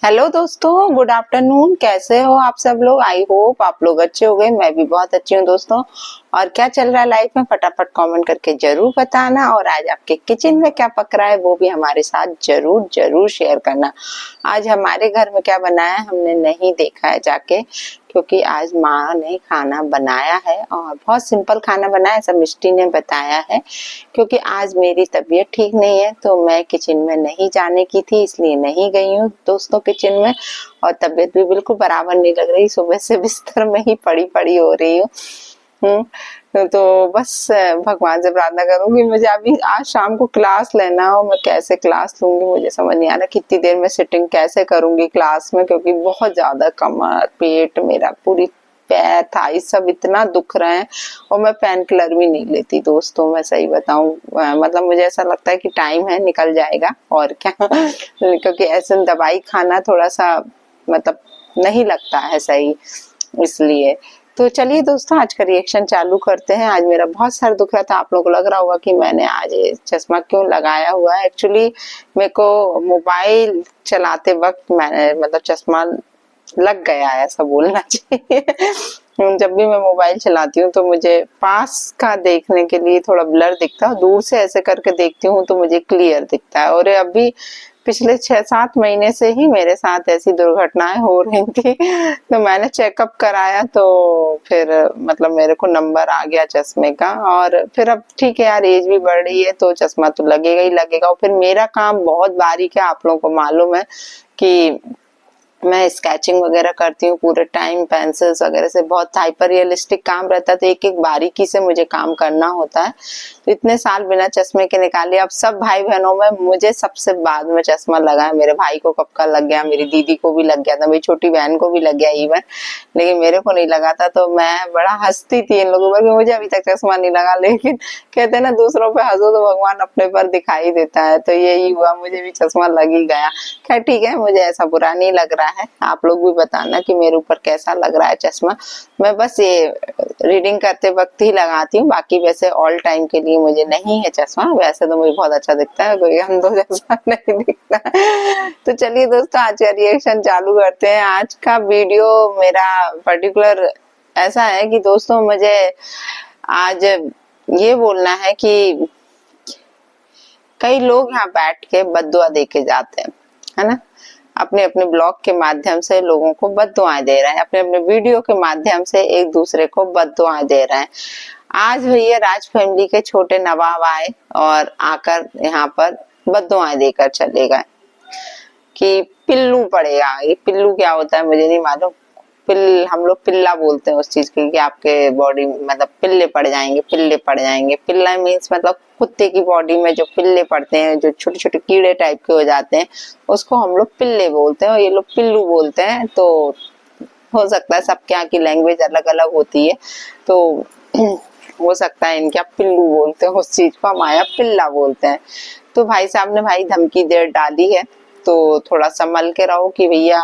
Hello दोस्तों, good afternoon. कैसे हो आप सब लोग? आई होप आप लोग अच्छे हो गए। मैं भी बहुत अच्छी हूँ दोस्तों। और क्या चल रहा है लाइफ में, फटाफट कमेंट करके जरूर बताना। और आज आपके किचन में क्या पक रहा है वो भी हमारे साथ जरूर जरूर शेयर करना। आज हमारे घर में क्या बनाया है हमने नहीं देखा है जाके, क्योंकि आज माँ ने खाना बनाया है और बहुत सिंपल खाना बनाया है, सब मिष्टी ने बताया है। क्योंकि आज मेरी तबीयत ठीक नहीं है तो मैं किचन में नहीं जाने की थी, इसलिए नहीं गई हूँ दोस्तों किचन में। और तबीयत भी बिल्कुल बराबर नहीं लग रही, सुबह से बिस्तर में ही पड़ी पड़ी हो रही हूँ। तो बस भगवान से प्रार्थना करूंगी। मुझे अभी आज शाम को क्लास लेना हो, मैं कैसे क्लास लूंगी मुझे समझ नहीं आ रहा। कितनी देर में सिटिंग कैसे करूंगी क्लास में, क्योंकि बहुत ज्यादा कमर पेट मेरा पूरी पैर थाई सब इतना दुख रहे हैं। और मैं पेन किलर भी नहीं लेती दोस्तों, मैं सही बताऊं। मतलब मुझे ऐसा लगता है कि टाइम है निकल जाएगा और क्या क्योंकि ऐसे दवाई खाना थोड़ा सा मतलब नहीं लगता है सही, इसलिए। तो चलिए दोस्तों आज का रिएक्शन चालू करते हैं। आज मेरा बहुत सर दुख रहा था, आप लोगों को लग रहा होगा कि मैंने आज चश्मा क्यों लगाया हुआ है। एक्चुअली मेरे को मोबाइल चलाते वक्त मैंने मतलब चश्मा लग गया है, ऐसा बोलना चाहिए। जब भी मैं मोबाइल चलाती हूँ तो मुझे पास का देखने के लिए थोड़ा ब्लर दिखता है, दूर से ऐसे करके देखती हूँ तो मुझे क्लियर दिखता है। और अभी पिछले 6-7 महीने से ही मेरे साथ ऐसी दुर्घटनाएं हो रही थी। तो मैंने चेकअप कराया तो फिर मतलब मेरे को नंबर आ गया चश्मे का। और फिर अब ठीक है यार, एज भी बढ़ रही है तो चश्मा तो लगेगा ही लगेगा। और फिर मेरा काम बहुत बारीक है, आप लोगों को मालूम है कि मैं स्केचिंग वगैरह करती हूँ पूरे टाइम, पेंसिल्स वगैरह से बहुत हाइपर रियलिस्टिक काम रहता है, तो एक एक बारीकी से मुझे काम करना होता है। तो इतने साल बिना चश्मे के निकाले। अब सब भाई बहनों में मुझे सबसे बाद में चश्मा लगा है। मेरे भाई को कब का लग गया, मेरी दीदी को भी लग गया था, मेरी छोटी बहन को भी लग गया इवन, लेकिन मेरे को नहीं लगा था। तो मैं बड़ा हंसती थी इन लोगों पर कि मुझे अभी तक चश्मा नहीं लगा। लेकिन कहते हैं ना, दूसरों पे हंसो तो भगवान अपने पर दिखाई देता है, तो यही हुआ, मुझे भी चश्मा लग ही गया। खैर ठीक है, मुझे ऐसा बुरा नहीं लग रहा है। आप लोग भी बताना कि मेरे ऊपर कैसा लग रहा है चश्मा। मैं बस ये रीडिंग करते वक्त ही लगाती हूँ, बाकी वैसे ऑल टाइम के लिए मुझे नहीं है चश्मा। वैसे तो मुझे बहुत अच्छा दिखता है, कोई अंधों जैसा नहीं दिखता है। तो चलिए दोस्तों आज का रिएक्शन चालू करते हैं। आज का वीडियो मेरा पर्टिकुलर ऐसा है कि दोस्तों मुझे आज ये बोलना है कि कई लोग यहाँ बैठ के बद्दुआ दे के जाते हैं, है ना। अपने अपने ब्लॉग के माध्यम से लोगों को बद्दुआएं दे रहे हैं, अपने अपने वीडियो के माध्यम से एक दूसरे को बद्दुआएं दे रहे हैं। आज भैया राज फैमिली के छोटे नवाब आए और आकर यहाँ पर बद्दुआएं देकर चले गए कि पिल्लू पड़ेगा। ये पिल्लू क्या होता है मुझे नहीं मालूम। हम लोग पिल्ला बोलते हैं उस चीज के कि आपके बॉडी मतलब पिल्ले पड़ जाएंगे, पिल्ले पड़ जाएंगे। पिल्ला मीन्स मतलब कुत्ते की बॉडी में जो पिल्ले पड़ते हैं, जो छोटे छोटे कीड़े टाइप के हो जाते हैं, उसको हम लोग पिल्ले बोलते हैं और ये लोग पिल्लू बोलते हैं। तो हो सकता है सबके यहाँ की लैंग्वेज अलग अलग होती है, तो हो सकता है इनके यहाँ पिल्लू बोलते हैं उस चीज को, हम आया पिल्ला बोलते हैं। तो भाई साहब ने भाई धमकी दे डाली है, तो थोड़ा संभल के रहो कि भैया।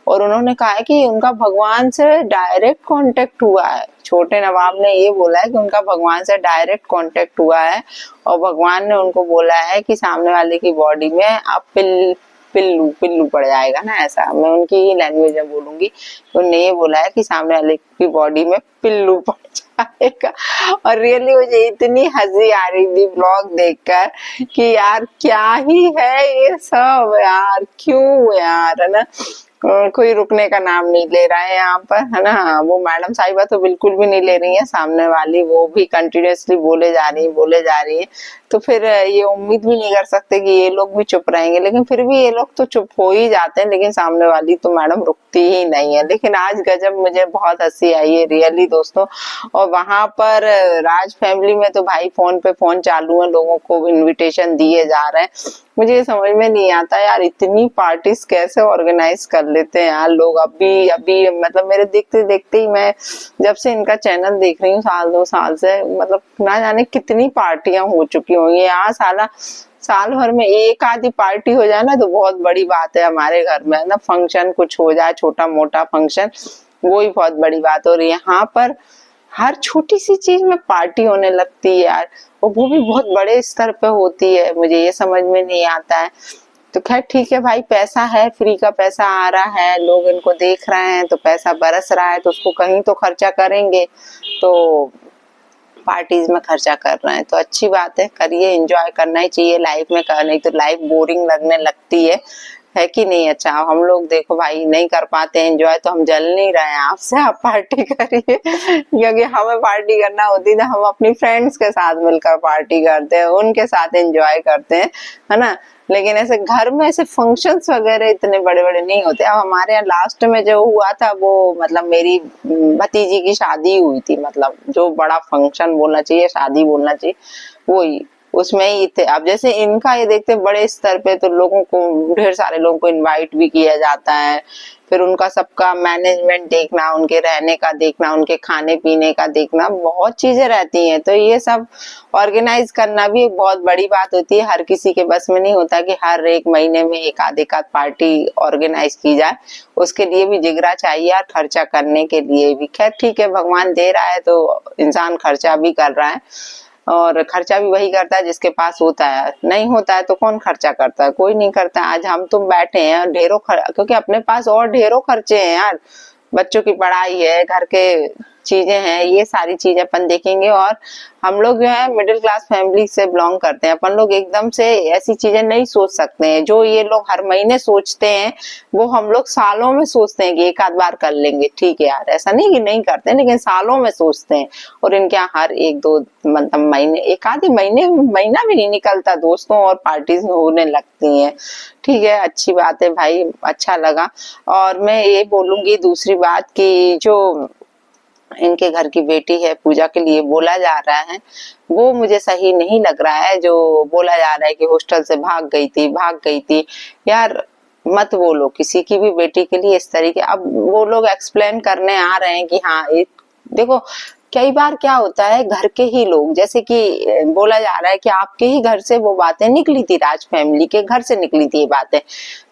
और उन्होंने कहा है कि उनका भगवान से डायरेक्ट कांटेक्ट हुआ है। छोटे नवाब ने ये बोला है कि उनका भगवान से डायरेक्ट कांटेक्ट हुआ है और भगवान ने उनको बोला है कि सामने वाले की बॉडी में आप पिल्लू पिल्लू पड़ जाएगा ना, ऐसा मैं उनकी ही लैंग्वेज में बोलूंगी। उन्होंने ये बोला है कि सामने वाले की बॉडी में पिल्लू पड़ जाएगा। और रियली मुझे इतनी हंसी आ रही थी ब्लॉग देखकर कि यार क्या ही है ये सब यार, क्यों यार, है ना। कोई रुकने का नाम नहीं ले रहा है यहाँ पर, है ना। वो मैडम साहिबा तो बिल्कुल भी नहीं ले रही है, सामने वाली वो भी कंटिन्यूअसली बोले जा रही है बोले जा रही है। तो फिर ये उम्मीद भी नहीं कर सकते कि ये लोग भी चुप रहेंगे, लेकिन फिर भी ये लोग तो चुप हो ही जाते हैं, लेकिन सामने वाली तो मैडम रुकती ही नहीं है। लेकिन आज गजब मुझे बहुत हंसी आई है रियली दोस्तों। और वहां पर राज फैमिली में तो भाई फोन पे फोन चालू है, लोगों को इनविटेशन दिए जा रहे हैं। मुझे समझ में नहीं आता यार, इतनी पार्टीज कैसे ऑर्गेनाइज कर लेते हैं यार लोग। अभी अभी मतलब मेरे देखते देखते ही मैं जब से इनका चैनल देख रही हूँ 1-2 साल से, मतलब ना जाने कितनी पार्टियां हो चुकी होंगी। यहाँ साल भर में एक आधी पार्टी हो जाए ना तो बहुत बड़ी बात है हमारे घर में, है ना। फंक्शन कुछ हो जाए, छोटा मोटा फंक्शन, वो ही बहुत बड़ी बात। और यहाँ पर हर छोटी सी चीज में पार्टी होने लगती है यार, और वो भी बहुत बड़े स्तर पे होती है। मुझे ये समझ में नहीं आता है तो खैर ठीक है भाई, पैसा है, फ्री का पैसा आ रहा है, लोग इनको देख रहे हैं तो पैसा बरस रहा है, तो उसको कहीं तो खर्चा करेंगे, तो पार्टीज में खर्चा कर रहे हैं तो अच्छी बात है, करिए, एंजॉय करना ही चाहिए लाइफ में, नहीं तो लाइफ बोरिंग लगने लगती है कि नहीं। अच्छा हम लोग देखो भाई नहीं कर पाते एंजॉय, तो हम जल नहीं रहे हैं आपसे, आप पार्टी करिए क्योंकि हमें पार्टी करना होती है तो हम अपनी फ्रेंड्स के साथ मिलकर पार्टी करते हैं, उनके साथ एंजॉय करते हैं, है ना। लेकिन ऐसे घर में ऐसे फंक्शंस वगैरह इतने बड़े बड़े नहीं होते। अब हमारे यहाँ लास्ट में जो हुआ था वो मतलब मेरी भतीजी की शादी हुई थी, मतलब जो बड़ा फंक्शन बोलना चाहिए, शादी बोलना चाहिए, वही उसमें ही थे। अब जैसे इनका ये देखते बड़े स्तर पे, तो लोगों को, ढेर सारे लोगों को इनवाइट भी किया जाता है, फिर उनका सबका मैनेजमेंट देखना, उनके रहने का देखना, उनके खाने पीने का देखना, बहुत चीजें रहती हैं। तो ये सब ऑर्गेनाइज करना भी एक बहुत बड़ी बात होती है, हर किसी के बस में नहीं होता कि हर एक महीने में एक आध पार्टी ऑर्गेनाइज की जाए, उसके लिए भी जिगरा चाहिए और खर्चा करने के लिए भी। खैर ठीक है, भगवान दे रहा है तो इंसान खर्चा भी कर रहा है, और खर्चा भी वही करता है जिसके पास होता है, नहीं होता है तो कौन खर्चा करता है, कोई नहीं करता। आज हम तुम बैठे हैं ढेरों क्योंकि अपने पास और ढेरों खर्चे हैं यार, बच्चों की पढ़ाई है, घर के चीजें हैं, ये सारी चीजें अपन देखेंगे। और हम लोग जो है मिडिल क्लास फैमिली से बिलोंग करते हैं, अपन लोग एकदम से ऐसी चीजें नहीं सोच सकते हैं। जो ये लोग हर महीने सोचते हैं वो हम लोग सालों में सोचते हैं कि एक आध बार कर लेंगे, ठीक है यार, ऐसा नहीं कि नहीं करते, लेकिन सालों में सोचते हैं। और इनके यहाँ हर एक दो मतलब महीने, एक आधी महीना भी नहीं निकलता दोस्तों, और पार्टीज होने लगती हैं। ठीक है, अच्छी बात है भाई, अच्छा लगा। और मैं ये बोलूंगी दूसरी बात की, जो इनके घर की बेटी है पूजा के लिए बोला जा रहा है, वो मुझे सही नहीं लग रहा है। जो बोला जा रहा है कि हॉस्टल से भाग गई थी, यार मत बोलो किसी की भी बेटी के लिए इस तरीके। अब वो लोग एक्सप्लेन करने आ रहे हैं कि हाँ देखो, कई बार क्या होता है, घर के ही लोग, जैसे कि बोला जा रहा है कि आपके ही घर से वो बातें निकली थी, राज फैमिली के घर से निकली थी ये बातें।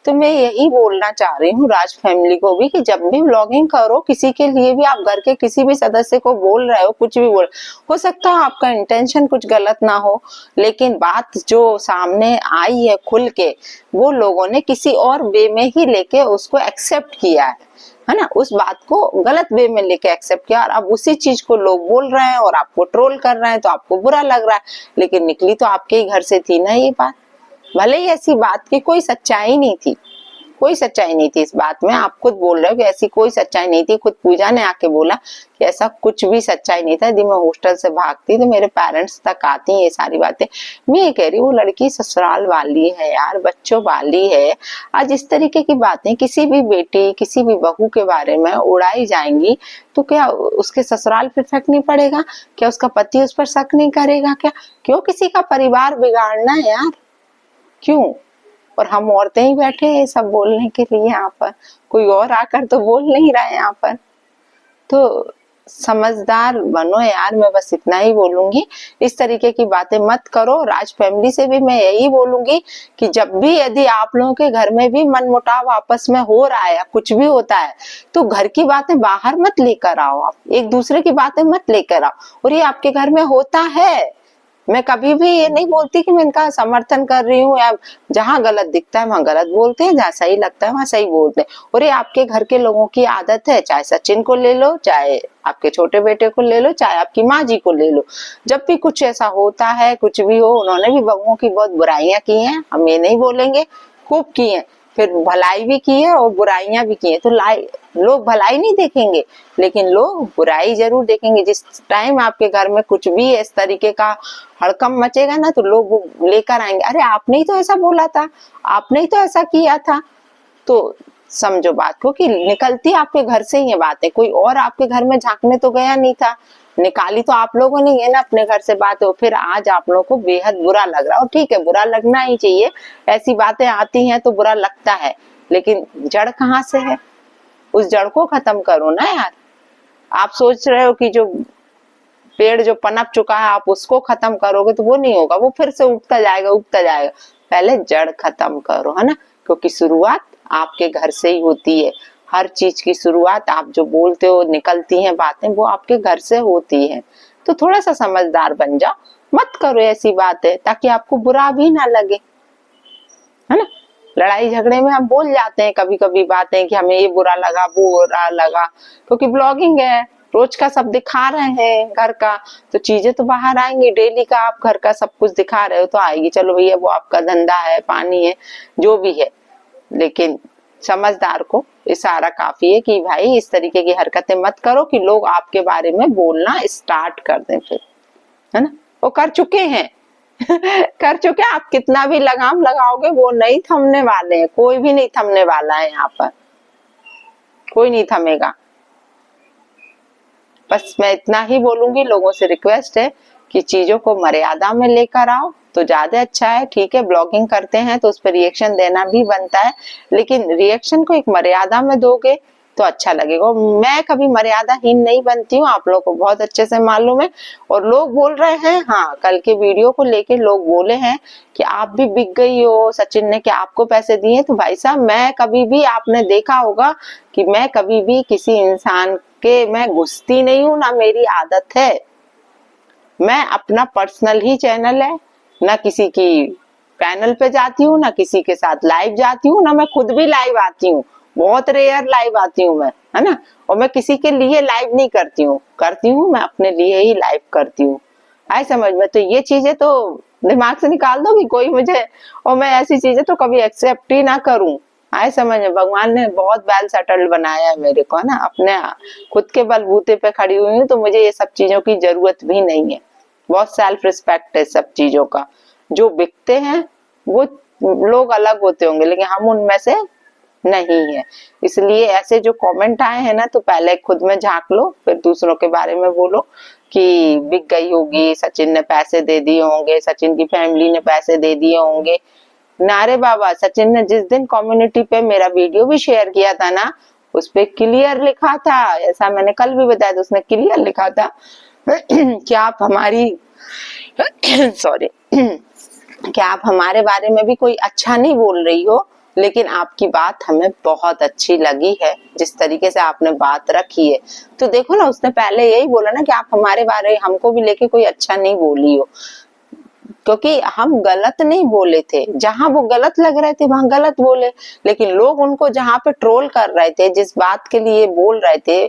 तो मैं यही बोलना चाह रही हूँ राज फैमिली को भी कि जब भी व्लॉगिंग करो, किसी के लिए भी, आप घर के किसी भी सदस्य को बोल रहे हो, कुछ भी बोल, हो सकता है आपका इंटेंशन कुछ गलत ना हो, लेकिन बात जो सामने आई है खुल के, वो लोगों ने किसी और वे में ही लेके उसको एक्सेप्ट किया है ना, उस बात को गलत वे में लेके एक्सेप्ट किया, और अब उसी चीज को लोग बोल रहे हैं और आपको ट्रोल कर रहे हैं, तो आपको बुरा लग रहा है। लेकिन निकली तो आपके ही घर से थी ना ये बात, भले ही ऐसी बात की कोई सच्चाई नहीं थी, कोई सच्चाई नहीं थी इस बात में। आप खुद बोल रहे हो कि ऐसी कोई सच्चाई नहीं थी, खुद पूजा ने आके बोला कि ऐसा कुछ भी सच्चाई नहीं था। यदि मैं हॉस्टल से भागती तो मेरे पेरेंट्स तक आती ये सारी बातें। मैं ये कह रही हूँ, वो लड़की ससुराल वाली है यार, बच्चों वाली है। आज इस तरीके की बातें किसी भी बेटी, किसी भी बहू के बारे में उड़ाई जाएंगी तो क्या उसके ससुराल पे इफेक्ट नहीं पड़ेगा? क्या उसका पति उस पर शक नहीं करेगा? क्या क्यों किसी का परिवार बिगाड़ना है यार, क्यों? और हम औरतें ही बैठे हैं सब बोलने के लिए यहाँ पर, कोई और आकर तो बोल नहीं रहा है यहाँ पर। तो समझदार बनो यार, मैं बस इतना ही बोलूंगी, इस तरीके की बातें मत करो। राज फैमिली से भी मैं यही बोलूंगी कि जब भी यदि आप लोगों के घर में भी मनमुटाव आपस में हो रहा है या कुछ भी होता है, तो घर की बातें बाहर मत लेकर आओ, आप एक दूसरे की बातें मत लेकर आओ। और ये आपके घर में होता है, मैं कभी भी ये नहीं बोलती कि मैं इनका समर्थन कर रही हूँ, या जहाँ गलत दिखता है वहां गलत बोलते हैं, जहाँ सही लगता है वहां सही बोलते हैं। और ये आपके घर के लोगों की आदत है, चाहे सचिन को ले लो, चाहे आपके छोटे बेटे को ले लो, चाहे आपकी माँ जी को ले लो। जब भी कुछ ऐसा होता है, कुछ भी हो, उन्होंने भी बहुओं की बहुत बुराइयां की हैं, हम ये नहीं बोलेंगे, खूब की हैं, फिर भलाई भी की है और बुराइयां भी की है। तो लोग भलाई नहीं देखेंगे, लेकिन लोग बुराई जरूर देखेंगे। जिस टाइम आपके घर में कुछ भी इस तरीके का हड़कंप मचेगा ना, तो लोग वो लेकर आएंगे, अरे आपने ही तो ऐसा बोला था, आपने ही तो ऐसा किया था। तो समझो बात को कि निकलती आपके घर से ही ये बात है, कोई और आपके घर में झांकने तो गया नहीं था, निकाली तो आप लोगों ने है ना अपने घर से बात हो। फिर आज आप लोगों को बेहद बुरा लग रहा है, और ठीक है, बुरा लगना ही चाहिए, ऐसी बातें आती हैं तो बुरा लगता है, लेकिन जड़ कहाँ से है, उस जड़ को खत्म करो ना यार। आप सोच रहे हो कि जो पेड़ जो पनप चुका है आप उसको खत्म करोगे तो वो नहीं होगा, वो फिर से उगता जाएगा। पहले जड़ खत्म करो, है ना, क्योंकि शुरुआत आपके घर से ही होती है। हर चीज की शुरुआत आप जो बोलते हो, निकलती हैं बातें, वो आपके घर से होती है। तो थोड़ा सा समझदार बन जाओ, मत करो ऐसी बातें, ताकि आपको बुरा भी ना लगे, है ना। लड़ाई झगड़े में हम बोल जाते हैं कभी कभी बातें कि हमें ये बुरा लगा वो बुरा लगा, क्योंकि ब्लॉगिंग है, रोज का सब दिखा रहे हैं घर का, तो चीजें तो बाहर आएंगी। डेली का आप घर का सब कुछ दिखा रहे हो तो आएगी, चलो भैया वो आपका धंधा है, पानी है, जो भी है। लेकिन समझदार को इशारा काफी है कि भाई इस तरीके की हरकतें मत करो कि लोग आपके बारे में बोलना स्टार्ट कर दें फिर, है ना। वो कर चुके हैं कर चुके हैं। आप कितना भी लगाम लगाओगे वो नहीं थमने वाले हैं, कोई भी नहीं थमने वाला है यहाँ पर, कोई नहीं थमेगा। बस मैं इतना ही बोलूंगी, लोगों से रिक्वेस्ट है कि चीजों को मर्यादा में लेकर आओ तो ज्यादा अच्छा है। ठीक है, ब्लॉगिंग करते हैं तो उस पर रिएक्शन देना भी बनता है, लेकिन रिएक्शन को एक मर्यादा में दोगे तो अच्छा लगेगा। मैं कभी मर्यादाहीन नहीं बनती हूँ, आप लोगों को बहुत अच्छे से मालूम है। और लोग बोल रहे हैं, हाँ कल के वीडियो को लेके लोग बोले हैं कि आप भी बिक गई हो, सचिन ने क्या आपको पैसे दिए। तो भाई साहब, मैं कभी भी, आपने देखा होगा कि मैं कभी भी किसी इंसान के मैं घुसती नहीं हूँ, ना मेरी आदत है। मैं अपना पर्सनल ही चैनल है, ना किसी की पैनल पे जाती हूँ, ना किसी के साथ लाइव जाती हूँ, ना मैं खुद भी लाइव आती हूँ। बहुत रेयर लाइव आती हूँ मैं, है ना। और मैं किसी के लिए लाइव नहीं करती हूँ मैं अपने लिए ही लाइव करती हूँ। आए समझ में। तो ये चीजें तो दिमाग से निकाल दो कि कोई मुझे, और मैं ऐसी चीजें तो कभी एक्सेप्ट ही ना करूं। आए समझ में। भगवान ने बहुत वेल सेटल्ड बनाया है मेरे को, है ना। अपने खुद के बलबूते पे खड़ी हुई हूँ, तो मुझे ये सब चीजों की जरूरत भी नहीं है। बहुत सेल्फ रिस्पेक्ट है सब चीजों का। जो बिकते हैं वो लोग अलग होते होंगे, लेकिन हम उनमें से नहीं है। इसलिए ऐसे जो कमेंट आए हैं ना, तो पहले खुद में झांक लो, फिर दूसरों के बारे में बोलो कि बिक गई होगी, सचिन ने पैसे दे दिए होंगे, सचिन की फैमिली ने पैसे दे दिए होंगे। नारे बाबा, सचिन ने जिस दिन कम्युनिटी पे मेरा वीडियो भी शेयर किया था ना, उस पे क्लियर लिखा था, ऐसा मैंने कल भी बताया था, उसने क्लियर लिखा था कि आप हमारी सॉरी क्या आप हमारे बारे में भी कोई अच्छा नहीं बोल रही हो, लेकिन आपकी बात हमें बहुत अच्छी लगी है, जिस तरीके से आपने बात रखी है। तो देखो ना, उसने पहले यही बोला ना कि आप हमारे बारे, हमको भी लेके कोई अच्छा नहीं बोली हो, क्योंकि हम गलत नहीं बोले थे। जहां वो गलत लग रहे थे वहां गलत बोले, लेकिन लोग उनको जहां पे ट्रोल कर रहे थे, जिस बात के लिए बोल रहे थे,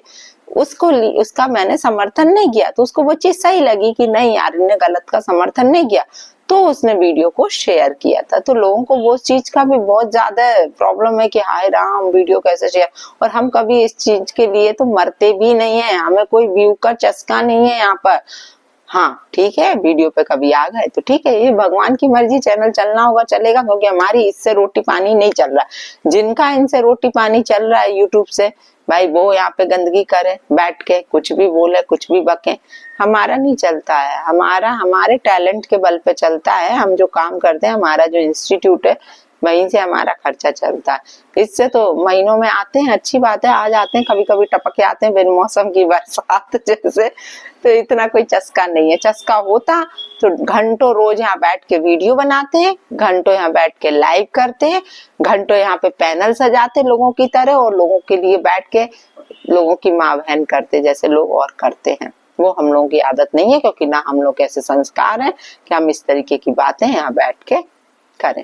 उसका मैंने समर्थन नहीं किया। तो उसको वो चीज सही लगी कि नहीं यार, इन्हें गलत का समर्थन नहीं किया, तो उसने वीडियो को शेयर किया था। तो लोगों को वो चीज का भी बहुत ज्यादा प्रॉब्लम है कि हाय राम, वीडियो कैसे शेयर। और हम कभी इस चीज के लिए तो मरते भी नहीं है, हमें कोई व्यू का चस्का नहीं है यहाँ पर। हाँ ठीक है, वीडियो पे कभी आ गए तो ठीक है, ये भगवान की मर्जी, चैनल चलना होगा चलेगा, क्योंकि हमारी इससे रोटी पानी नहीं चल रहा। जिनका इनसे रोटी पानी चल रहा है यूट्यूब से, भाई वो यहाँ पे गंदगी करे बैठ के, कुछ भी बोले, कुछ भी बके। हमारा नहीं चलता है, हमारा हमारे टैलेंट के बल पे चलता है। हम जो काम करते हैं, हमारा जो इंस्टीट्यूट है, वहीं से हमारा खर्चा चलता है। इससे तो महीनों में आते हैं, अच्छी बात है, आ जाते हैं, कभी कभी टपक के आते हैं बिन मौसम की बरसात जैसे, तो इतना कोई चस्का नहीं है। चस्का होता तो घंटों रोज यहाँ बैठ के वीडियो बनाते हैं, घंटों यहाँ बैठ के लाइव करते हैं, घंटों यहाँ पे पैनल सजाते लोगों की तरह, और लोगों के लिए बैठ के लोगों की माँ बहन करते जैसे लोग और करते हैं। वो हम लोगों की आदत नहीं है, क्योंकि ना हम लोग ऐसे संस्कार हैं कि हम इस तरीके की बातें यहाँ बैठ के करें।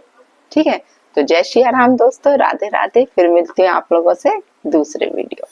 ठीक है, तो जय श्री राम दोस्तों, राधे राधे। फिर मिलती हूँ आप लोगों से दूसरे वीडियो।